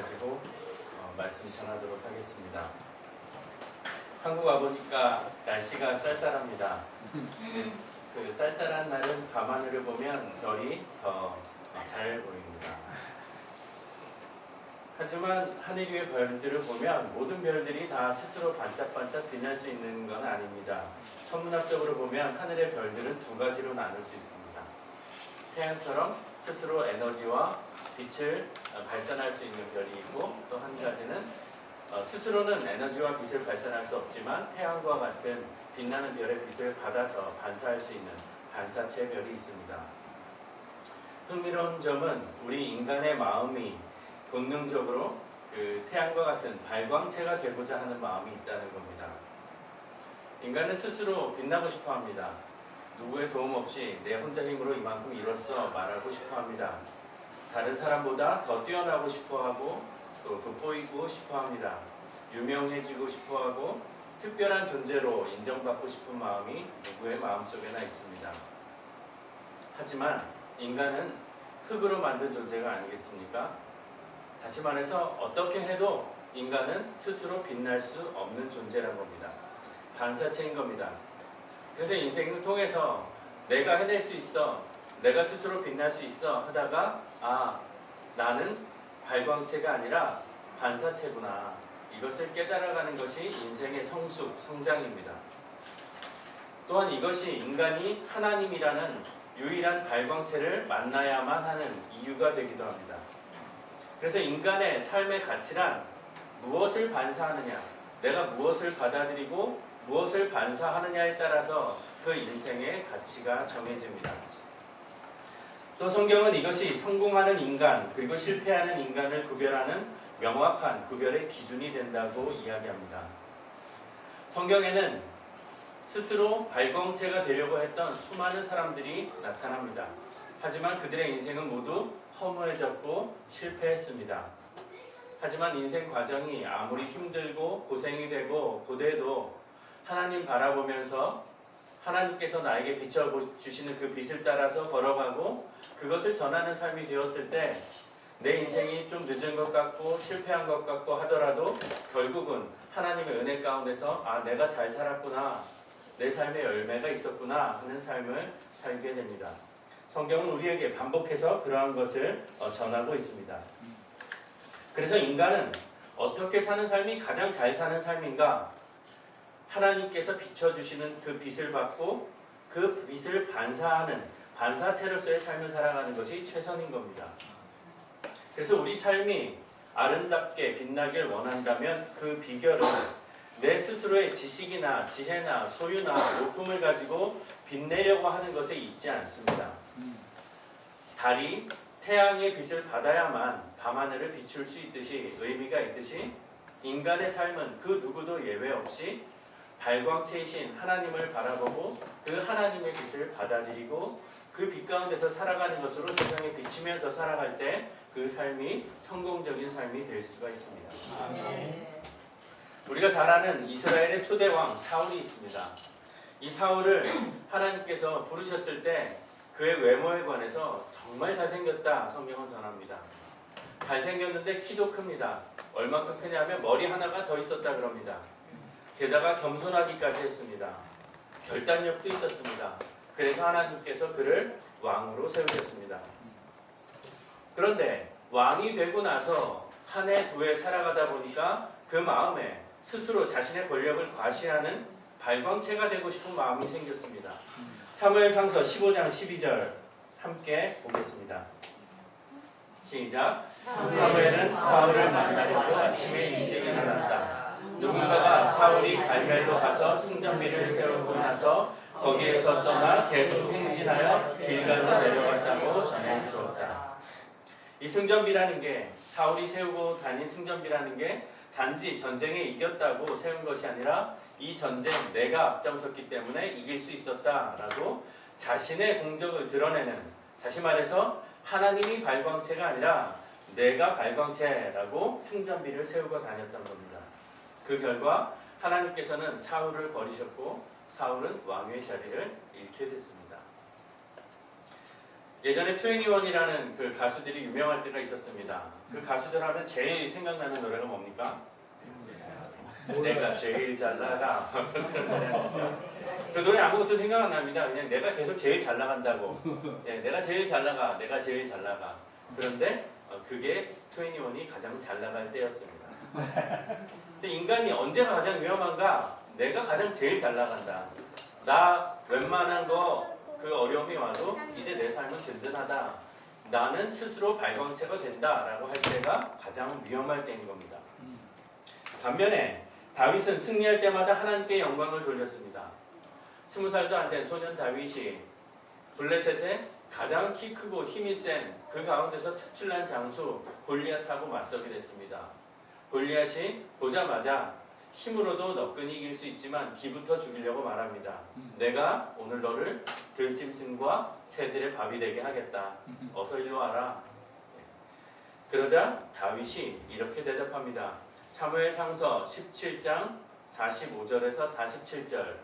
가지고 말씀 전하도록 하겠습니다. 한국 와보니까 날씨가 쌀쌀합니다. 그 쌀쌀한 날은 밤하늘을 보면 별이 더 잘 보입니다. 하지만 하늘 위의 별들을 보면 모든 별들이 다 스스로 반짝반짝 빛날 수 있는 건 아닙니다. 천문학적으로 보면 하늘의 별들은 두 가지로 나눌 수 있습니다. 태양처럼 스스로 에너지와 빛을 발산할 수 있는 별이 있고, 또 한 가지는 스스로는 에너지와 빛을 발산할 수 없지만 태양과 같은 빛나는 별의 빛을 받아서 반사할 수 있는 반사체 별이 있습니다. 흥미로운 점은 우리 인간의 마음이 본능적으로 그 태양과 같은 발광체가 되고자 하는 마음이 있다는 겁니다. 인간은 스스로 빛나고 싶어 합니다. 누구의 도움 없이 내 혼자 힘으로 이만큼 이뤘어 말하고 싶어 합니다. 다른 사람보다 더 뛰어나고 싶어 하고, 또 돋보이고 싶어 합니다. 유명해지고 싶어 하고, 특별한 존재로 인정받고 싶은 마음이 누구의 마음속에나 있습니다. 하지만 인간은 흙으로 만든 존재가 아니겠습니까? 다시 말해서 어떻게 해도 인간은 스스로 빛날 수 없는 존재란 겁니다. 반사체인 겁니다. 그래서 인생을 통해서 내가 해낼 수 있어, 내가 스스로 빛날 수 있어 하다가 나는 발광체가 아니라 반사체구나, 이것을 깨달아가는 것이 인생의 성숙, 성장입니다. 또한 이것이 인간이 하나님이라는 유일한 발광체를 만나야만 하는 이유가 되기도 합니다. 그래서 인간의 삶의 가치란 무엇을 반사하느냐, 내가 무엇을 받아들이고 무엇을 반사하느냐에 따라서 그 인생의 가치가 정해집니다. 또 성경은 이것이 성공하는 인간 그리고 실패하는 인간을 구별하는 명확한 구별의 기준이 된다고 이야기합니다. 성경에는 스스로 발광체가 되려고 했던 수많은 사람들이 나타납니다. 하지만 그들의 인생은 모두 허무해졌고 실패했습니다. 하지만 인생 과정이 아무리 힘들고 고생이 되고 고되도 하나님 바라보면서 하나님께서 나에게 비춰주시는 그 빛을 따라서 걸어가고 그것을 전하는 삶이 되었을 때 내 인생이 좀 늦은 것 같고 실패한 것 같고 하더라도 결국은 하나님의 은혜 가운데서 내가 잘 살았구나, 내 삶에 열매가 있었구나 하는 삶을 살게 됩니다. 성경은 우리에게 반복해서 그러한 것을 전하고 있습니다. 그래서 인간은 어떻게 사는 삶이 가장 잘 사는 삶인가? 하나님께서 비춰주시는 그 빛을 받고 그 빛을 반사하는 반사체로서의 삶을 살아가는 것이 최선인 겁니다. 그래서 우리 삶이 아름답게 빛나길 원한다면 그 비결은 내 스스로의 지식이나 지혜나 소유나 높음을 가지고 빛내려고 하는 것에 있지 않습니다. 달이 태양의 빛을 받아야만 밤하늘을 비출 수 있듯이, 의미가 있듯이 인간의 삶은 그 누구도 예외 없이 발광체이신 하나님을 바라보고 그 하나님의 빛을 받아들이고 그 빛 가운데서 살아가는 것으로 세상에 비치면서 살아갈 때 그 삶이 성공적인 삶이 될 수가 있습니다. 아멘. 우리가 잘 아는 이스라엘의 초대왕 사울이 있습니다. 이 사울을 하나님께서 부르셨을 때 그의 외모에 관해서 정말 잘생겼다 성경은 전합니다. 잘생겼는데 키도 큽니다. 얼마큼 크냐면 머리 하나가 더 있었다 그럽니다. 게다가 겸손하기까지 했습니다. 결단력도 있었습니다. 그래서 하나님께서 그를 왕으로 세우셨습니다. 그런데 왕이 되고 나서 한 해 두 해 살아가다 보니까 그 마음에 스스로 자신의 권력을 과시하는 발광체가 되고 싶은 마음이 생겼습니다. 사무엘상서 15장 12절 함께 보겠습니다. 시작. 사무엘은 사울을 만나려고 아침에 일찍 일어났다. 누군가가 사울이 갈멜로 가서 승전비를 세우고 나서 거기에서 떠나 계속 행진하여 길갈로 내려갔다고 전해주었다. 이 승전비라는 게, 사울이 세우고 다닌 승전비라는 게 단지 전쟁에 이겼다고 세운 것이 아니라 이 전쟁 내가 앞장섰기 때문에 이길 수 있었다라고 자신의 공적을 드러내는, 다시 말해서 하나님이 발광체가 아니라 내가 발광체라고 승전비를 세우고 다녔던 겁니다. 그 결과 하나님께서는 사울을 버리셨고 사울은 왕의 자리를 잃게 됐습니다. 예전에 21이라는 그 가수들이 유명할 때가 있었습니다. 그 가수들 하면 제일 생각나는 노래가 뭡니까? 내가 제일 잘 나가. 그런 노래 하죠. 그 노래 아무것도 생각 안 납니다. 그냥 내가 계속 제일 잘 나간다고. 네, 내가 제일 잘 나가. 내가 제일 잘 나가. 그런데 그게 21이 가장 잘 나갈 때였습니다. 근데 인간이 언제가 가장 위험한가? 내가 가장 제일 잘 나간다. 나 웬만한 거 그 어려움이 와도 이제 내 삶은 든든하다. 나는 스스로 발광체가 된다라고 할 때가 가장 위험할 때인 겁니다. 반면에 다윗은 승리할 때마다 하나님께 영광을 돌렸습니다. 20살도 안 된 소년 다윗이 블레셋의 가장 키 크고 힘이 센 그 가운데서 특출난 장수 골리앗하고 맞서게 됐습니다. 골리앗이 보자마자 힘으로도 너끈히 이길 수 있지만 기부터 죽이려고 말합니다. 내가 오늘 너를 들짐승과 새들의 밥이 되게 하겠다. 어서 일로 와라. 그러자 다윗이 이렇게 대답합니다. 사무엘상서 17장 45절에서 47절.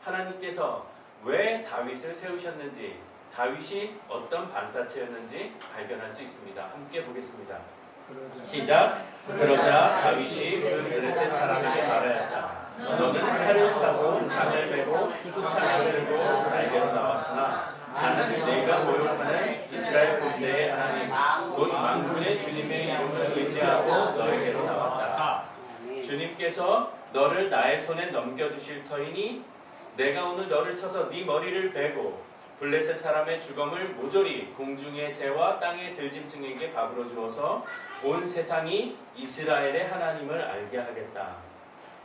하나님께서 왜 다윗을 세우셨는지, 다윗이 어떤 반사체였는지 발견할 수 있습니다. 함께 보겠습니다. 시작. 그러자 다윗이 그 블레셋 사람에게 말하였다. 너는 칼을 차고 창을 메고 후창을 들고 날개로 나왔으나 나는 내가 모욕하는 이스라엘 군대의 하나님 곧 만군의 주님의 이름을 의지하고 너에게로 나왔다. 주님께서 너를 나의 손에 넘겨주실 터이니 내가 오늘 너를 쳐서 네 머리를 베고 블레셋 사람의 주검을 모조리 공중의 새와 땅의 들짐승에게 밥으로 주어서 온 세상이 이스라엘의 하나님을 알게 하겠다.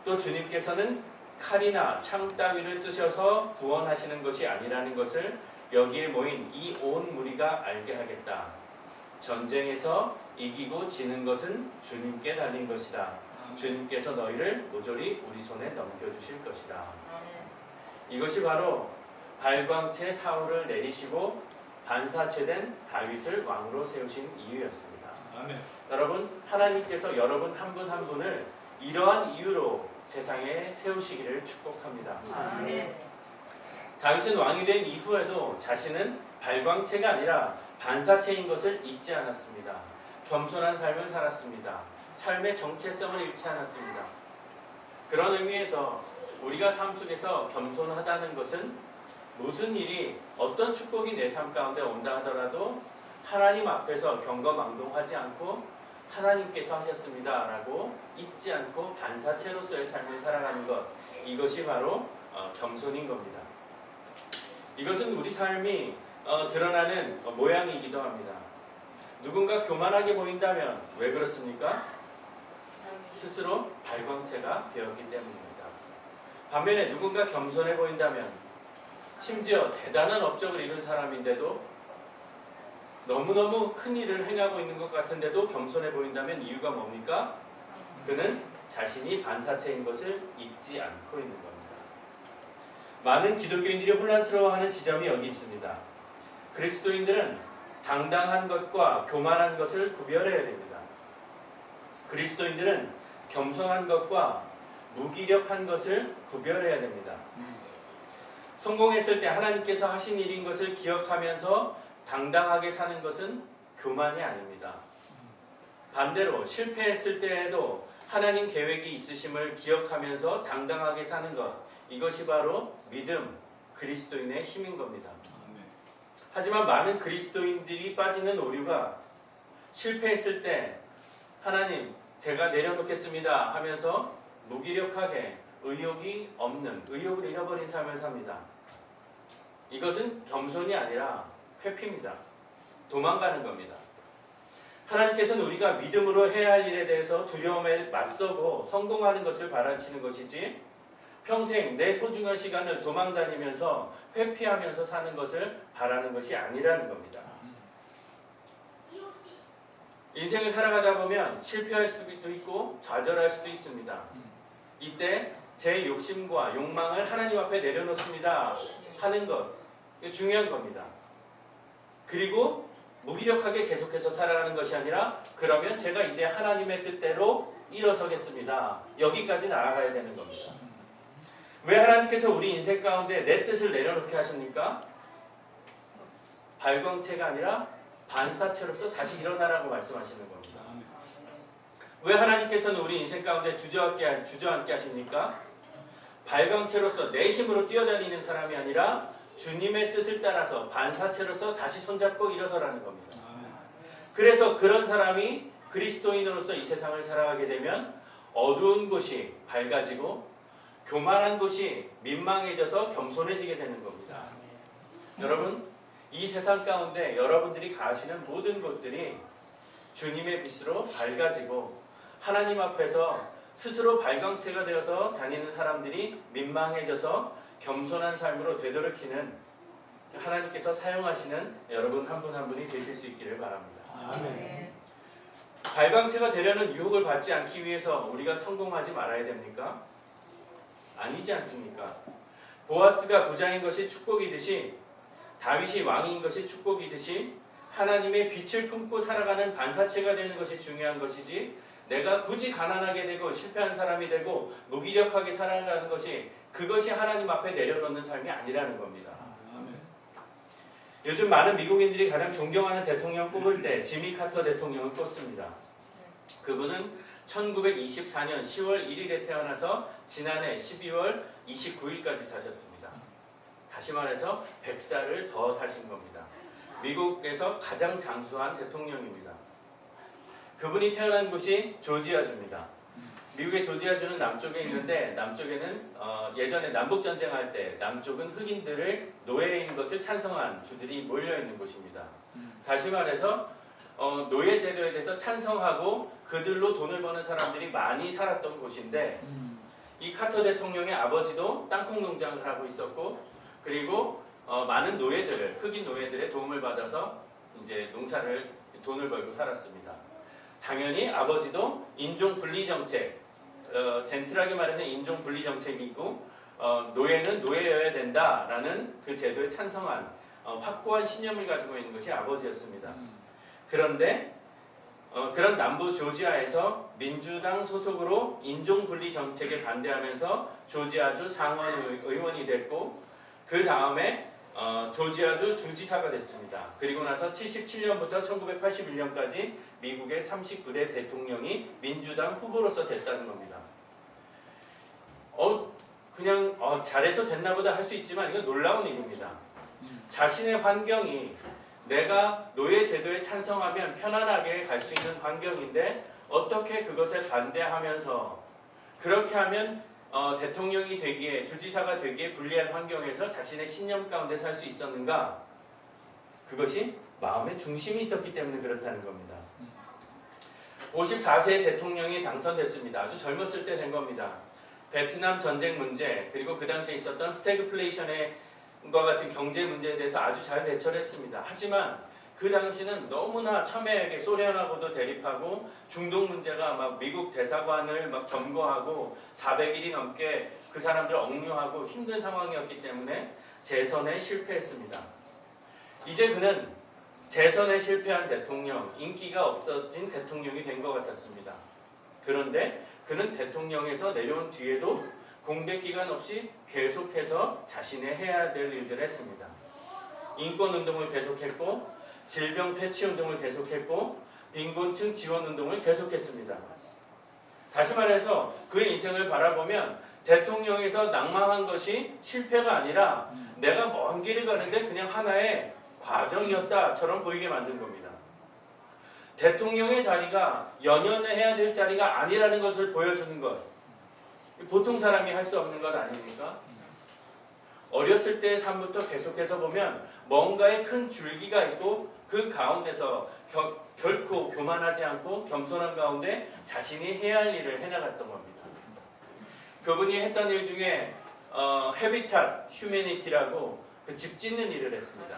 또 주님께서는 칼이나 창 따위를 쓰셔서 구원하시는 것이 아니라는 것을 여기에 모인 이 온 무리가 알게 하겠다. 전쟁에서 이기고 지는 것은 주님께 달린 것이다. 주님께서 너희를 모조리 우리 손에 넘겨주실 것이다. 이것이 바로 발광체 사울을 내리시고 반사체된 다윗을 왕으로 세우신 이유였습니다. 아멘. 여러분, 하나님께서 여러분 한 분 한 분을 이러한 이유로 세상에 세우시기를 축복합니다. 아멘. 다윗은 왕이 된 이후에도 자신은 발광체가 아니라 반사체인 것을 잊지 않았습니다. 겸손한 삶을 살았습니다. 삶의 정체성을 잃지 않았습니다. 그런 의미에서 우리가 삶 속에서 겸손하다는 것은 무슨 일이 어떤 축복이 내 삶 가운데 온다 하더라도 하나님 앞에서 경거망동하지 않고 하나님께서 하셨습니다 라고 잊지 않고 반사체로서의 삶을 살아가는 것, 이것이 바로 겸손인 겁니다. 이것은 우리 삶이 드러나는 모양이기도 합니다. 누군가 교만하게 보인다면 왜 그렇습니까? 스스로 발광체가 되었기 때문입니다. 반면에 누군가 겸손해 보인다면, 심지어 대단한 업적을 이룬 사람인데도 너무너무 큰 일을 행하고 있는 것 같은데도 겸손해 보인다면 이유가 뭡니까? 그는 자신이 반사체인 것을 잊지 않고 있는 겁니다. 많은 기독교인들이 혼란스러워하는 지점이 여기 있습니다. 그리스도인들은 당당한 것과 교만한 것을 구별해야 됩니다. 그리스도인들은 겸손한 것과 무기력한 것을 구별해야 됩니다. 성공했을 때 하나님께서 하신 일인 것을 기억하면서 당당하게 사는 것은 교만이 아닙니다. 반대로 실패했을 때에도 하나님 계획이 있으심을 기억하면서 당당하게 사는 것, 이것이 바로 믿음, 그리스도인의 힘인 겁니다. 하지만 많은 그리스도인들이 빠지는 오류가 실패했을 때 하나님 제가 내려놓겠습니다 하면서 무기력하게 의욕이 없는, 의욕을 잃어버린 삶을 삽니다. 이것은 겸손이 아니라 회피입니다. 도망가는 겁니다. 하나님께서는 우리가 믿음으로 해야 할 일에 대해서 두려움에 맞서고 성공하는 것을 바라시는 것이지 평생 내 소중한 시간을 도망다니면서 회피하면서 사는 것을 바라는 것이 아니라는 겁니다. 인생을 살아가다 보면 실패할 수도 있고 좌절할 수도 있습니다. 이때 제 욕심과 욕망을 하나님 앞에 내려놓습니다 하는 것, 이게 중요한 겁니다. 그리고 무기력하게 계속해서 살아가는 것이 아니라 그러면 제가 이제 하나님의 뜻대로 일어서겠습니다. 여기까지 나아가야 되는 겁니다. 왜 하나님께서 우리 인생 가운데 내 뜻을 내려놓게 하십니까? 발광체가 아니라 반사체로서 다시 일어나라고 말씀하시는 겁니다. 왜 하나님께서는 우리 인생 가운데 주저앉게 하십니까? 발광체로서 내 힘으로 뛰어다니는 사람이 아니라 주님의 뜻을 따라서 반사체로서 다시 손잡고 일어서라는 겁니다. 그래서 그런 사람이 그리스도인으로서 이 세상을 살아가게 되면 어두운 곳이 밝아지고 교만한 곳이 민망해져서 겸손해지게 되는 겁니다. 여러분, 이 세상 가운데 여러분들이 가시는 모든 것들이 주님의 빛으로 밝아지고 하나님 앞에서 스스로 발광체가 되어서 다니는 사람들이 민망해져서 겸손한 삶으로 되돌이키는 하나님께서 사용하시는 여러분 한 분 한 분이 되실 수 있기를 바랍니다. 아멘. 발광체가 되려는 유혹을 받지 않기 위해서 우리가 성공하지 말아야 됩니까? 아니지 않습니까? 보아스가 부자인 것이 축복이듯이 다윗이 왕인 것이 축복이듯이 하나님의 빛을 품고 살아가는 반사체가 되는 것이 중요한 것이지 내가 굳이 가난하게 되고 실패한 사람이 되고 무기력하게 살아가는 것이 그것이 하나님 앞에 내려놓는 삶이 아니라는 겁니다. 요즘 많은 미국인들이 가장 존경하는 대통령 꼽을 때 지미 카터 대통령을 꼽습니다. 그분은 1924년 10월 1일에 태어나서 지난해 12월 29일까지 사셨습니다. 다시 말해서 100살을 더 사신 겁니다. 미국에서 가장 장수한 대통령입니다. 그분이 태어난 곳이 조지아주입니다. 미국의 조지아주는 남쪽에 있는데 남쪽에는 예전에 남북전쟁할 때 남쪽은 흑인들을 노예인 것을 찬성한 주들이 몰려있는 곳입니다. 다시 말해서 노예제도에 대해서 찬성하고 그들로 돈을 버는 사람들이 많이 살았던 곳인데 이 카터 대통령의 아버지도 땅콩 농장을 하고 있었고 그리고 많은 노예들을 흑인 노예들의 도움을 받아서 이제 농사를 돈을 벌고 살았습니다. 당연히 아버지도 인종 분리 정책, 젠틀하게 말해서 인종 분리 정책이 있고 노예는 노예여야 된다라는 그 제도에 찬성한 확고한 신념을 가지고 있는 것이 아버지였습니다. 그런데 그런 남부 조지아에서 민주당 소속으로 인종 분리 정책에 반대하면서 조지아주 상원 의원이 됐고 그 다음에 조지아주 주지사가 됐습니다. 그리고 나서 77년부터 1981년까지 미국의 39대 대통령이 민주당 후보로서 됐다는 겁니다. 그냥 잘해서 됐나 보다 할 수 있지만 이건 놀라운 일입니다. 자신의 환경이 내가 노예 제도에 찬성하면 편안하게 갈 수 있는 환경인데 어떻게 그것에 반대하면서 그렇게 하면 대통령이 되기에 주지사가 되기에 불리한 환경에서 자신의 신념 가운데 살 수 있었는가? 그것이 마음의 중심이 있었기 때문에 그렇다는 겁니다. 54세 대통령이 당선됐습니다. 아주 젊었을 때 된 겁니다. 베트남 전쟁 문제 그리고 그 당시에 있었던 스태그플레이션과 같은 경제 문제에 대해서 아주 잘 대처를 했습니다. 하지만 그 당시는 너무나 첨예하게 소련하고도 대립하고 중동 문제가 막 미국 대사관을 막 점거하고 400일이 넘게 그 사람들 억류하고 힘든 상황이었기 때문에 재선에 실패했습니다. 이제 그는 재선에 실패한 대통령, 인기가 없어진 대통령이 된 것 같았습니다. 그런데 그는 대통령에서 내려온 뒤에도 공백 기간 없이 계속해서 자신의 해야 될 일들을 했습니다. 인권운동을 계속했고 질병 퇴치 운동을 계속했고 빈곤층 지원 운동을 계속했습니다. 다시 말해서 그의 인생을 바라보면 대통령에서 낭망한 것이 실패가 아니라 내가 먼 길을 가는데 그냥 하나의 과정이었다처럼 보이게 만든 겁니다. 대통령의 자리가 연연해 해야 될 자리가 아니라는 것을 보여주는 것. 보통 사람이 할 수 없는 것 아닙니까? 어렸을 때의 삶부터 계속해서 보면 뭔가의 큰 줄기가 있고 그 가운데서 결코 교만하지 않고 겸손한 가운데 자신이 해야 할 일을 해나갔던 겁니다. 그분이 했던 일 중에 해비탓 휴메니티라고 그 집 짓는 일을 했습니다.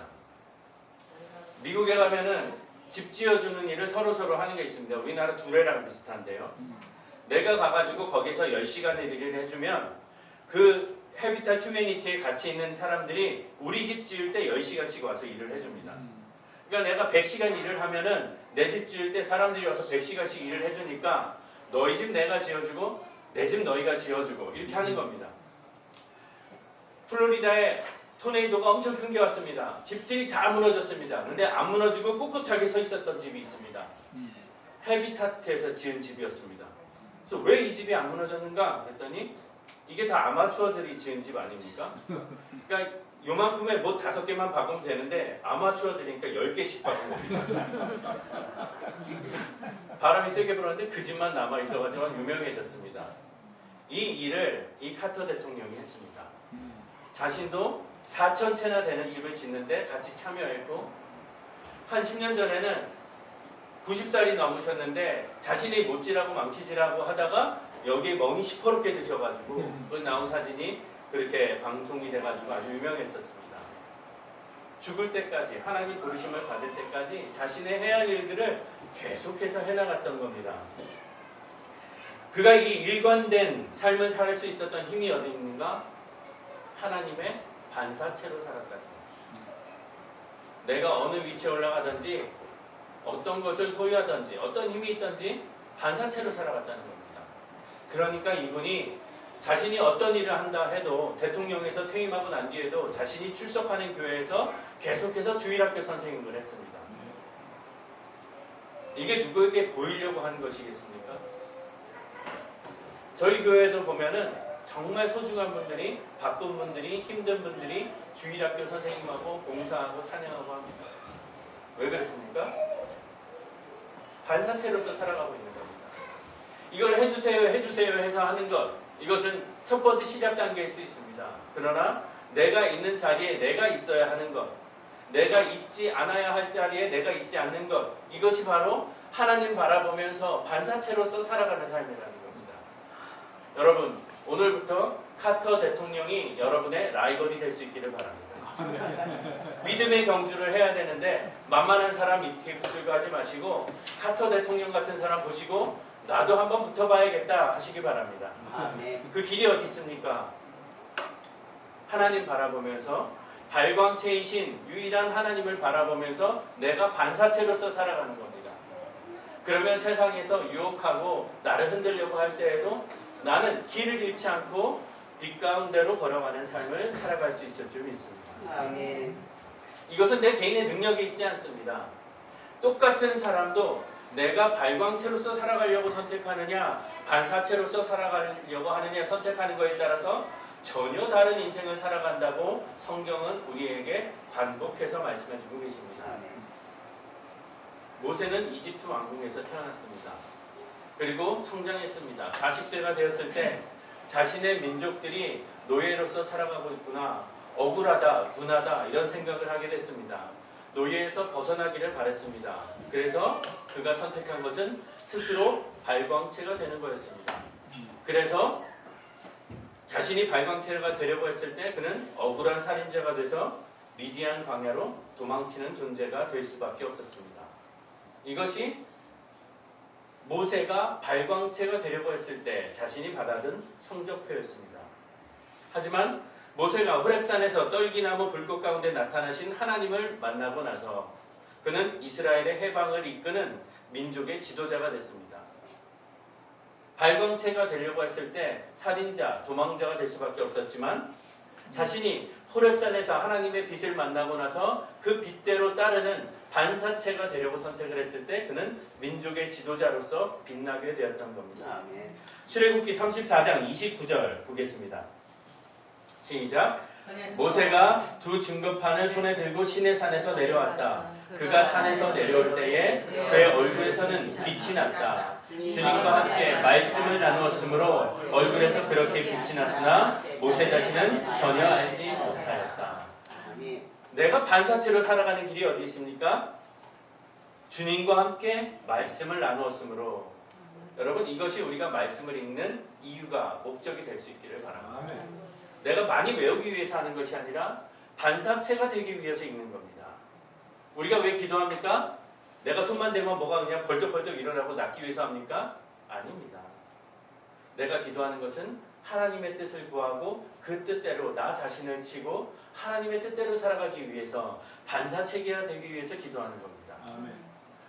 미국에 가면은 집 지어주는 일을 서로 하는 게 있습니다. 우리나라 두레랑 비슷한데요. 내가 가가지고 거기서 10시간의 일을 해주면 그 해비tat 휴메니티에 같이 있는 사람들이 우리 집 지을 때 10시간씩 와서 일을 해줍니다. 그러니까 내가 100시간 일을 하면은 내 집 지을 때 사람들이 와서 100시간씩 일을 해주니까 너희 집 내가 지어주고 내 집 너희가 지어주고 이렇게 하는 겁니다. 플로리다에 토네이도가 엄청 큰 게 왔습니다. 집들이 다 무너졌습니다. 그런데 안 무너지고 꿋꿋하게 서 있었던 집이 있습니다. 헤비타트에서 지은 집이었습니다. 그래서 왜 이 집이 안 무너졌는가 했더니 이게 다 아마추어들이 지은 집 아닙니까? 그러니까 요만큼의 뭐 5개만 박으면 되는데 아마추어들이니까 10개씩 박은 겁니다. 바람이 세게 불었는데 그 집만 남아 있어가지고 유명해졌습니다. 이 일을 이 카터 대통령이 했습니다. 자신도 4,000채나 되는 집을 짓는데 같이 참여했고 한 10년 전에는 90살이 넘으셨는데 자신이 못지라고 망치지라고 하다가 여기에 멍이 시퍼렇게 드셔가지고 그 나온 사진이 그렇게 방송이 돼가지고 아주 유명했었습니다. 죽을 때까지 하나님 부르심을 받을 때까지 자신의 해야 할 일들을 계속해서 해나갔던 겁니다. 그가 이 일관된 삶을 살 수 있었던 힘이 어디 있는가? 하나님의 반사체로 살았다는 겁니다. 내가 어느 위치에 올라가든지 어떤 것을 소유하든지 어떤 힘이 있든지 반사체로 살아갔다는 겁니다. 그러니까 이분이 자신이 어떤 일을 한다 해도 대통령에서 퇴임하고 난 뒤에도 자신이 출석하는 교회에서 계속해서 주일학교 선생님을 했습니다. 이게 누구에게 보이려고 하는 것이겠습니까? 저희 교회도 보면은 정말 소중한 분들이, 바쁜 분들이, 힘든 분들이 주일학교 선생님하고 봉사하고 찬양하고 합니다. 왜 그렇습니까? 반사체로서 살아가고 있는 겁니다. 이걸 해주세요 해서 하는 것, 이것은 첫 번째 시작 단계일 수 있습니다. 그러나 내가 있는 자리에 내가 있어야 하는 것, 내가 있지 않아야 할 자리에 내가 있지 않는 것, 이것이 바로 하나님 바라보면서 반사체로서 살아가는 삶이라는 겁니다. 여러분, 오늘부터 카터 대통령이 여러분의 라이벌이 될 수 있기를 바랍니다. 믿음의 경주를 해야 되는데 만만한 사람 이렇게 붙들고 하지 마시고 카터 대통령 같은 사람 보시고 나도 한번 붙어봐야겠다 하시기 바랍니다. 그 길이 어디 있습니까? 하나님 바라보면서 발광체이신 유일한 하나님을 바라보면서 내가 반사체로서 살아가는 겁니다. 그러면 세상에서 유혹하고 나를 흔들려고 할 때에도 나는 길을 잃지 않고 빛 가운데로 걸어가는 삶을 살아갈 수 있을 줄 믿습니다. 아멘. 이것은 내 개인의 능력이 있지 않습니다. 똑같은 사람도 내가 발광체로서 살아가려고 선택하느냐 반사체로서 살아가려고 하느냐 선택하는 것에 따라서 전혀 다른 인생을 살아간다고 성경은 우리에게 반복해서 말씀해주고 계십니다. 모세는 이집트 왕궁에서 태어났습니다. 그리고 성장했습니다. 40세가 되었을 때 자신의 민족들이 노예로서 살아가고 있구나, 억울하다, 분하다 이런 생각을 하게 됐습니다. 노예에서 벗어나기를 바랬습니다. 그래서 그가 선택한 것은 스스로 발광체가 되는 거였습니다. 그래서 자신이 발광체가 되려고 했을 때 그는 억울한 살인자가 돼서 미디안 광야로 도망치는 존재가 될 수밖에 없었습니다. 이것이 모세가 발광체가 되려고 했을 때 자신이 받아든 성적표였습니다. 하지만 모세가 호렙산에서 떨기나무 불꽃 가운데 나타나신 하나님을 만나고 나서 그는 이스라엘의 해방을 이끄는 민족의 지도자가 됐습니다. 발광체가 되려고 했을 때 살인자, 도망자가 될 수밖에 없었지만 자신이 호렙산에서 하나님의 빛을 만나고 나서 그 빛대로 따르는 반사체가 되려고 선택을 했을 때 그는 민족의 지도자로서 빛나게 되었던 겁니다. 출애굽기 34장 29절 보겠습니다. 시작. 모세가 두 증거판을 손에 들고 시내 산에서 내려왔다. 그가 산에서 내려올 때에 그의 얼굴에서는 빛이 났다. 주님과 함께 말씀을 나누었으므로 얼굴에서 그렇게 빛이 났으나 모세 자신은 전혀 알지 못하였다. 내가 반사체로 살아가는 길이 어디 있습니까? 주님과 함께 말씀을 나누었으므로. 여러분, 이것이 우리가 말씀을 읽는 이유가 목적이 될 수 있기를 바랍니다. 내가 많이 외우기 위해서 하는 것이 아니라 반사체가 되기 위해서 읽는 겁니다. 우리가 왜 기도합니까? 내가 손만 대면 뭐가 그냥 벌떡벌떡 일어나고 낫기 위해서 합니까? 아닙니다. 내가 기도하는 것은 하나님의 뜻을 구하고 그 뜻대로 나 자신을 치고 하나님의 뜻대로 살아가기 위해서 반사체계가 되기 위해서 기도하는 겁니다.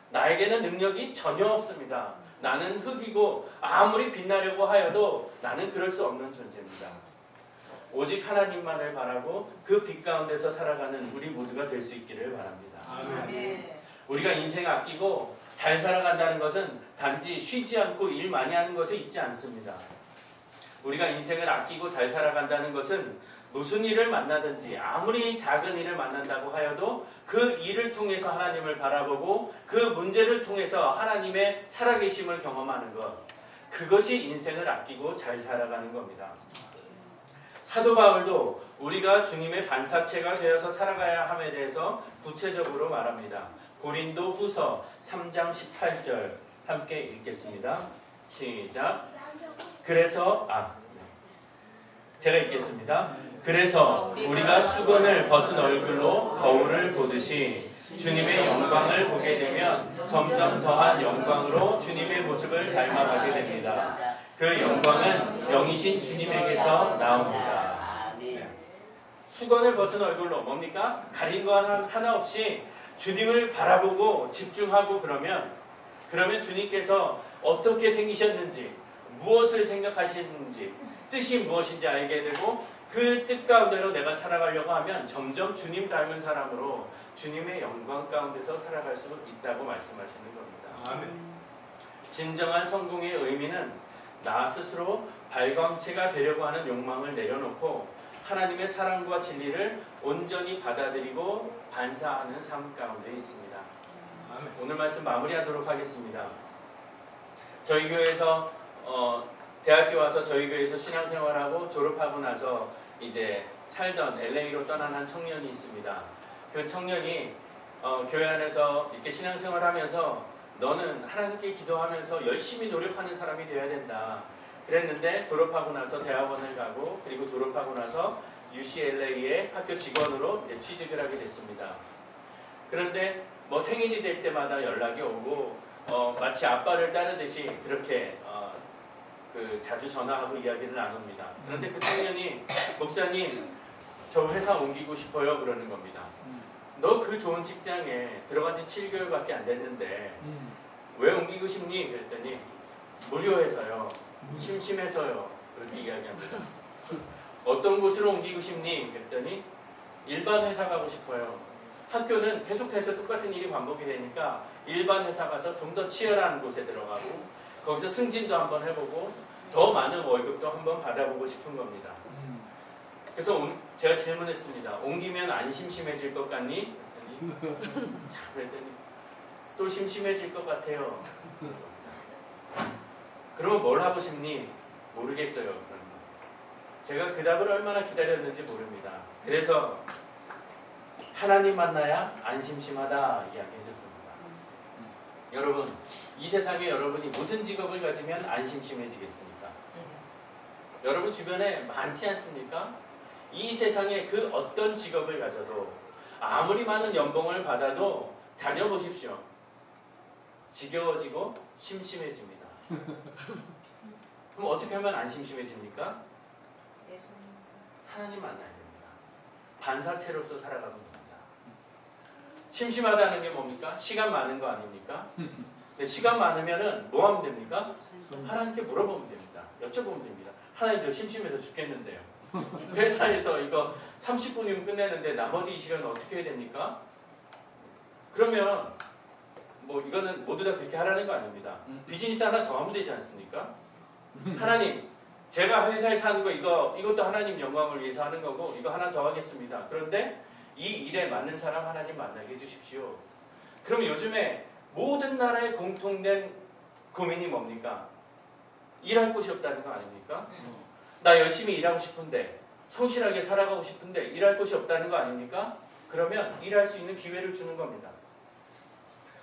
나에게는 능력이 전혀 없습니다. 나는 흙이고 아무리 빛나려고 하여도 나는 그럴 수 없는 존재입니다. 오직 하나님만을 바라고 그 빛 가운데서 살아가는 우리 모두가 될 수 있기를 바랍니다. 아멘. 우리가 인생 아끼고 잘 살아간다는 것은 단지 쉬지 않고 일 많이 하는 것에 있지 않습니다. 우리가 인생을 아끼고 잘 살아간다는 것은 무슨 일을 만나든지 아무리 작은 일을 만난다고 하여도 그 일을 통해서 하나님을 바라보고 그 문제를 통해서 하나님의 살아계심을 경험하는 것, 그것이 인생을 아끼고 잘 살아가는 겁니다. 사도 바울도 우리가 주님의 반사체가 되어서 살아가야 함에 대해서 구체적으로 말합니다. 고린도 후서 3장 18절 함께 읽겠습니다. 시작. 제가 읽겠습니다. 그래서 우리가 수건을 벗은 얼굴로 거울을 보듯이 주님의 영광을 보게 되면 점점 더한 영광으로 주님의 모습을 닮아가게 됩니다. 그 영광은 영이신 주님에게서 나옵니다. 수건을 벗은 얼굴로 뭡니까? 가린 거 하나 없이 주님을 바라보고 집중하고 그러면 주님께서 어떻게 생기셨는지, 무엇을 생각하시는지, 뜻이 무엇인지 알게 되고 그 뜻 가운데로 내가 살아가려고 하면 점점 주님 닮은 사람으로 주님의 영광 가운데서 살아갈 수 있다고 말씀하시는 겁니다. 아멘. 진정한 성공의 의미는 나 스스로 발광체가 되려고 하는 욕망을 내려놓고 하나님의 사랑과 진리를 온전히 받아들이고 반사하는 삶 가운데 있습니다. 아멘. 오늘 말씀 마무리하도록 하겠습니다. 저희 교회에서 대학교 와서 저희 교회에서 신앙생활하고 졸업하고 나서 이제 살던 LA로 떠난 한 청년이 있습니다. 그 청년이 교회 안에서 이렇게 신앙생활하면서 너는 하나님께 기도하면서 열심히 노력하는 사람이 되어야 된다. 그랬는데 졸업하고 나서 대학원을 가고 그리고 졸업하고 나서 UCLA의 학교 직원으로 이제 취직을 하게 됐습니다. 그런데 뭐 생일이 될 때마다 연락이 오고 마치 아빠를 따르듯이 그렇게 자주 전화하고 이야기를 나눕니다. 그런데 그 청년이 목사님 저 회사 옮기고 싶어요 그러는 겁니다. 너 그 좋은 직장에 들어간 지 7개월밖에 안 됐는데 왜 옮기고 싶니? 그랬더니 무료해서요. 심심해서요. 그렇게 이야기합니다. 어떤 곳으로 옮기고 싶니? 그랬더니 일반 회사 가고 싶어요. 학교는 계속해서 똑같은 일이 반복이 되니까 일반 회사 가서 좀 더 치열한 곳에 들어가고 거기서 승진도 한번 해보고 더 많은 월급도 한번 받아보고 싶은 겁니다. 그래서 제가 질문했습니다. 옮기면 안 심심해질 것 같니? 그랬더니 또 심심해질 것 같아요. 그러면 뭘 하고 싶니? 모르겠어요. 제가 그 답을 얼마나 기다렸는지 모릅니다. 그래서 하나님 만나야 안 심심하다 이야기해줬습니다. 여러분, 이 세상에 여러분이 무슨 직업을 가지면 안 심심해지겠습니까? 여러분 주변에 많지 않습니까? 이 세상에 그 어떤 직업을 가져도 아무리 많은 연봉을 받아도 다녀보십시오. 지겨워지고 심심해집니다. 그럼 어떻게 하면 안 심심해집니까? 하나님 만나야 됩니다. 반사체로서 살아가는 겁니다. 심심하다는 게 뭡니까? 시간 많은 거 아닙니까? 근데 시간 많으면은 뭐 하면 됩니까? 하나님께 물어보면 됩니다. 여쭤보면 됩니다. 하나님 저 심심해서 죽겠는데요. 회사에서 이거 30분이면 끝내는데 나머지 이 시간은 어떻게 해야 됩니까? 그러면 뭐 이거는 모두 다 그렇게 하라는 거 아닙니다. 비즈니스 하나 더 하면 되지 않습니까? 하나님 제가 회사에서 하는 거 이것도 하나님 영광을 위해서 하는 거고 이거 하나 더 하겠습니다. 그런데 이 일에 맞는 사람 하나님 만나게 해주십시오. 그럼 요즘에 모든 나라의 공통된 고민이 뭡니까? 일할 곳이 없다는 거 아닙니까? 나 열심히 일하고 싶은데 성실하게 살아가고 싶은데 일할 곳이 없다는 거 아닙니까? 그러면 일할 수 있는 기회를 주는 겁니다.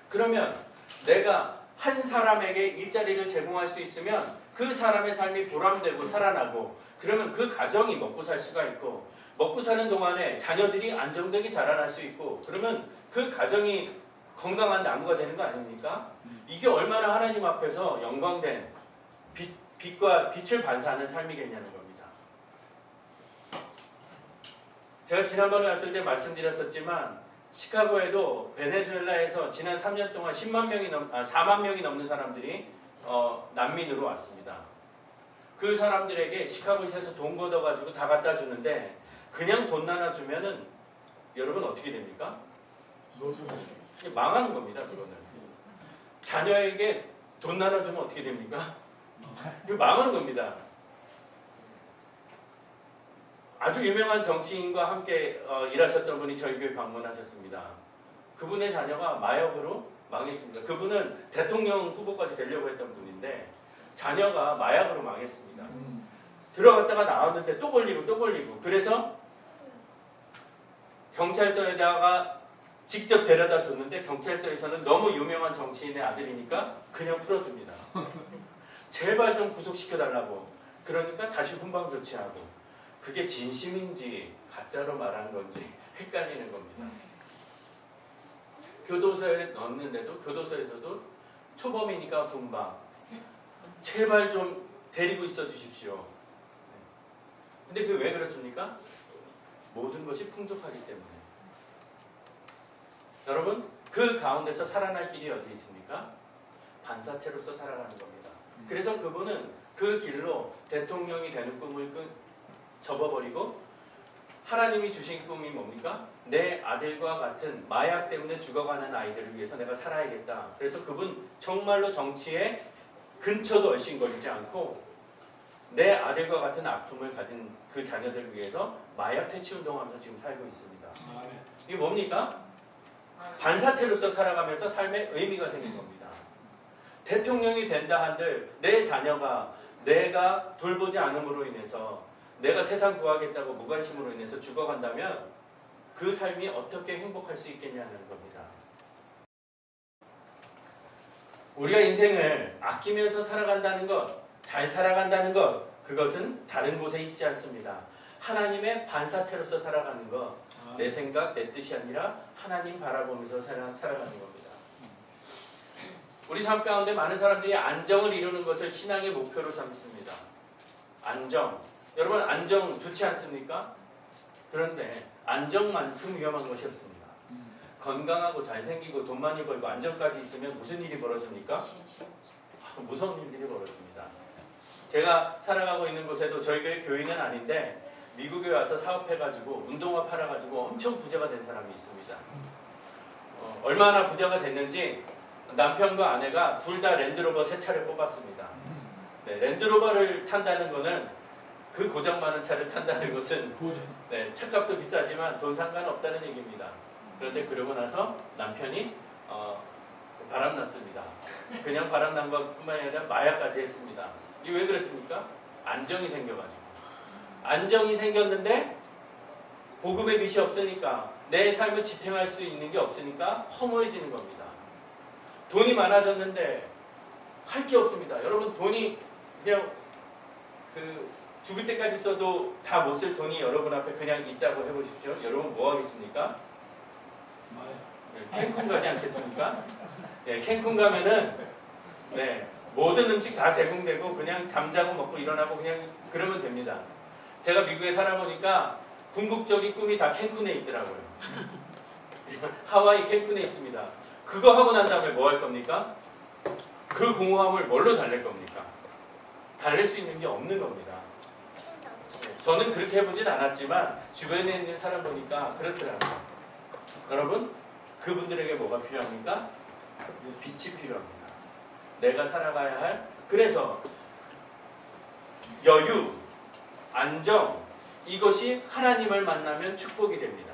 그러면 내가 한 사람에게 일자리를 제공할 수 있으면 그 사람의 삶이 보람되고 살아나고 그러면 그 가정이 먹고 살 수가 있고 먹고 사는 동안에 자녀들이 안정되게 자라날 수 있고 그러면 그 가정이 건강한 나무가 되는 거 아닙니까? 이게 얼마나 하나님 앞에서 영광된 빛과 빛을 반사하는 삶이겠냐는 겁니다. 제가 지난번에 왔을 때 말씀드렸었지만 시카고에도 베네수엘라에서 지난 3년 동안 4만 명이 넘는 사람들이 난민으로 왔습니다. 그 사람들에게 시카고시에서 돈 걷어가지고 다 갖다 주는데 그냥 돈 나눠주면은 여러분 어떻게 됩니까? 망하는 겁니다. 그거는. 자녀에게 돈 나눠주면 어떻게 됩니까? 이거 망하는 겁니다. 아주 유명한 정치인과 함께 일하셨던 분이 저희 교회 방문하셨습니다. 그분의 자녀가 마약으로 망했습니다. 그분은 대통령 후보까지 되려고 했던 분인데 자녀가 마약으로 망했습니다. 들어갔다가 나왔는데 또 걸리고 또 걸리고, 그래서 경찰서에다가 직접 데려다 줬는데 경찰서에서는 너무 유명한 정치인의 아들이니까 그냥 풀어줍니다. 제발 좀 구속시켜달라고. 그러니까 다시 훈방 조치하고. 그게 진심인지 가짜로 말한 건지 헷갈리는 겁니다. 교도소에 넣었는데도 교도소에서도 초범이니까 훈방. 제발 좀 데리고 있어 주십시오. 근데 그게 왜 그렇습니까? 모든 것이 풍족하기 때문에. 여러분, 그 가운데서 살아날 길이 어디 있습니까? 반사체로서 살아가는 겁니다. 그래서 그분은 그 길로 대통령이 되는 꿈을 접어버리고 하나님이 주신 꿈이 뭡니까? 내 아들과 같은 마약 때문에 죽어가는 아이들을 위해서 내가 살아야겠다. 그래서 그분 정말로 정치에 근처도 얼씬거리지 않고 내 아들과 같은 아픔을 가진 그 자녀들을 위해서 마약 퇴치 운동하면서 지금 살고 있습니다. 이게 뭡니까? 반사체로서 살아가면서 삶의 의미가 생긴 겁니다. 대통령이 된다 한들 내 자녀가 내가 돌보지 않음으로 인해서, 내가 세상 구하겠다고 무관심으로 인해서 죽어간다면 그 삶이 어떻게 행복할 수 있겠냐는 겁니다. 우리가 인생을 아끼면서 살아간다는 것, 잘 살아간다는 것, 그것은 다른 곳에 있지 않습니다. 하나님의 반사체로서 살아가는 것, 내 생각, 내 뜻이 아니라 하나님 바라보면서 살아가는 겁니다. 우리 삶 가운데 많은 사람들이 안정을 이루는 것을 신앙의 목표로 삼습니다. 안정. 여러분, 안정 좋지 않습니까? 그런데 안정만큼 위험한 것이 없습니다. 건강하고 잘생기고 돈 많이 벌고 안정까지 있으면 무슨 일이 벌어집니까? 무서운 일들이 벌어집니다. 제가 살아가고 있는 곳에도 저희 교회 교인은 아닌데 미국에 와서 사업해가지고 운동화 팔아가지고 엄청 부자가 된 사람이 있습니다. 얼마나 부자가 됐는지 남편과 아내가 둘 다 랜드로버 3차를 뽑았습니다. 네, 랜드로버를 탄다는 거는, 그 고장 많은 차를 탄다는 것은 네, 차값도 비싸지만 돈 상관없다는 얘기입니다. 그런데 그러고 나서 남편이 바람났습니다. 그냥 바람난 것뿐만 아니라 마약까지 했습니다. 이게 왜 그랬습니까? 안정이 생겨가지고. 안정이 생겼는데 복음의 빛이 없으니까, 내 삶을 지탱할 수 있는 게 없으니까 허무해지는 겁니다. 돈이 많아졌는데 할 게 없습니다. 여러분, 돈이 그냥 죽을 때까지 써도 다 못 쓸 돈이 여러분 앞에 그냥 있다고 해보십시오. 여러분 뭐 하겠습니까? 캔쿤 가지 않겠습니까? 네, 캔쿤 가면은 네, 모든 음식 다 제공되고 그냥 잠자고 먹고 일어나고 그냥 그러면 됩니다. 제가 미국에 살아보니까 궁극적인 꿈이 다 캔쿤에 있더라고요. 하와이 캔쿤에 있습니다. 그거 하고 난 다음에 뭐 할 겁니까? 그 공허함을 뭘로 달랠 겁니까? 달랠 수 있는 게 없는 겁니다. 저는 그렇게 해보진 않았지만 주변에 있는 사람 보니까 그렇더라고요. 여러분, 그분들에게 뭐가 필요합니까? 빛이 필요합니다. 내가 살아가야 할, 그래서 여유, 안정, 이것이 하나님을 만나면 축복이 됩니다.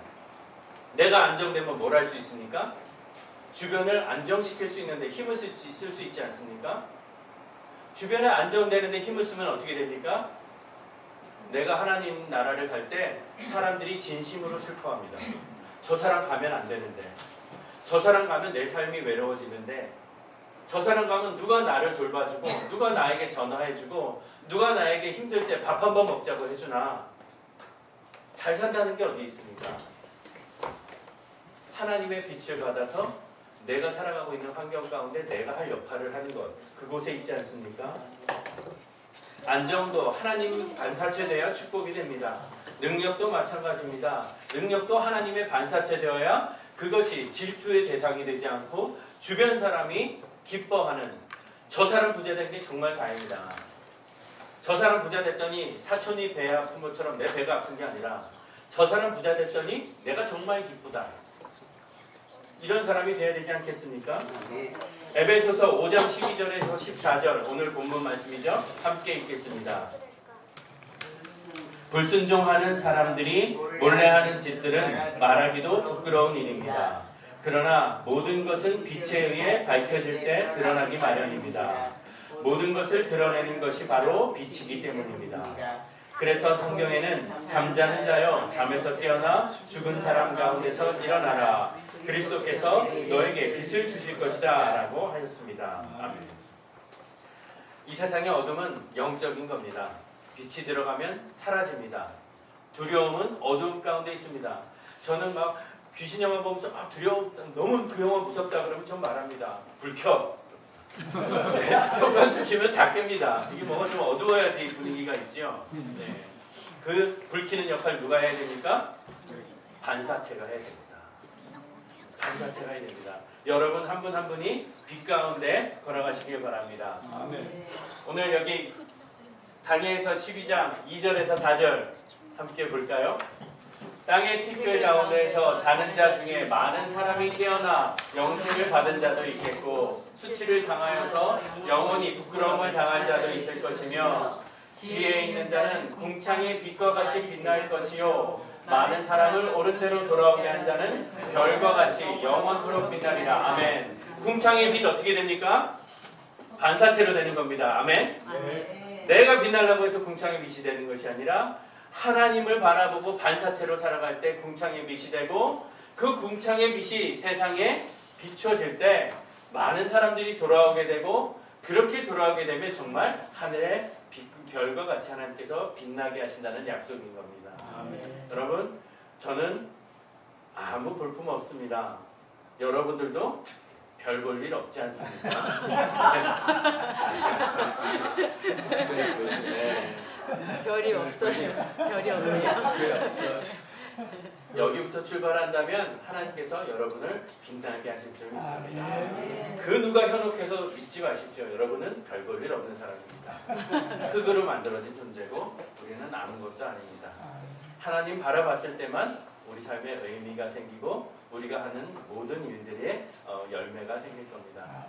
내가 안정되면 뭘 할 수 있습니까? 주변을 안정시킬 수 있는데 힘을 쓸 수 있지 않습니까? 주변에 안정되는데 힘을 쓰면 어떻게 됩니까? 내가 하나님 나라를 갈 때 사람들이 진심으로 슬퍼합니다. 저 사람 가면 안 되는데, 저 사람 가면 내 삶이 외로워지는데, 저 사람 가면 누가 나를 돌봐주고, 누가 나에게 전화해주고, 누가 나에게 힘들 때 밥 한 번 먹자고 해주나. 잘 산다는 게 어디 있습니까? 하나님의 빛을 받아서 내가 살아가고 있는 환경 가운데 내가 할 역할을 하는 것, 그곳에 있지 않습니까? 안정도 하나님 반사체되어야 축복이 됩니다. 능력도 마찬가지입니다. 능력도 하나님의 반사체되어야 그것이 질투의 대상이 되지 않고 주변 사람이 기뻐하는, 저 사람 부자 된 게 정말 다행이다. 저 사람 부자 됐더니 사촌이 배 아픈 것처럼 내 배가 아픈 게 아니라 저 사람 부자 됐더니 내가 정말 기쁘다. 이런 사람이 돼야 되지 않겠습니까? 에베소서 5장 12절에서 14절 오늘 본문 말씀이죠. 함께 읽겠습니다. 불순종하는 사람들이 몰래하는 짓들은 말하기도 부끄러운 일입니다. 그러나 모든 것은 빛에 의해 밝혀질 때 드러나기 마련입니다. 모든 것을 드러내는 것이 바로 빛이기 때문입니다. 그래서 성경에는 잠자는 자여 잠에서 깨어나 죽은 사람 가운데서 일어나라. 그리스도께서 너에게 빛을 주실 것이다 라고 하였습니다. 아멘. 이 세상의 어둠은 영적인 겁니다. 빛이 들어가면 사라집니다. 두려움은 어둠 가운데 있습니다. 저는 막 귀신 영화 보면서 두려워, 너무 그 영화 무섭다 그러면 전 말합니다. 불 켜. 불 켜면 다 깹니다. 이게 뭐가 좀 어두워야지 분위기가 있죠. 네. 그 불 켜는 역할 누가 해야 됩니까? 반사체가 해야 됩니다. 반사체가 해야 됩니다. 여러분 한 분 한 분이 빛 가운데 걸어가시길 바랍니다. 아멘. 오늘 여기 다니엘서 12장 2절에서 4절 함께 볼까요? 땅의 티끌 가운데에서 자는 자 중에 많은 사람이 깨어나 영생을 받은 자도 있겠고 수치를 당하여서 영원히 부끄러움을 당할 자도 있을 것이며 지혜에 있는 자는 궁창의 빛과 같이 빛날 것이요 많은 사람을 옳은 대로 돌아오게 한 자는 별과 같이 영원토록 빛나리라. 아멘. 궁창의 빛 어떻게 됩니까? 반사체로 되는 겁니다. 아멘. 내가 빛나려고 해서 궁창의 빛이 되는 것이 아니라 하나님을 바라보고 반사체로 살아갈 때 궁창의 빛이 되고 그 궁창의 빛이 세상에 비춰질 때 많은 사람들이 돌아오게 되고 그렇게 돌아오게 되면 정말 하늘의 별과 같이 하나님께서 빛나게 하신다는 약속인 겁니다. 아멘. 여러분 저는 아무 볼품 없습니다. 여러분들도 별 볼 일 없지 않습니까? 네. 별이 없어요. 별이 없네요. 여기부터 출발한다면 하나님께서 여러분을 빛나게 하실 줄 믿습니다. 그 누가 현혹해도 믿지 마십시오. 여러분은 별 볼 일 없는 사람입니다. 흙으로 만들어진 존재고 우리는 아무것도 아닙니다. 하나님 바라봤을 때만 우리 삶에 의미가 생기고 우리가 하는 모든 일들의 열매가 생길 겁니다.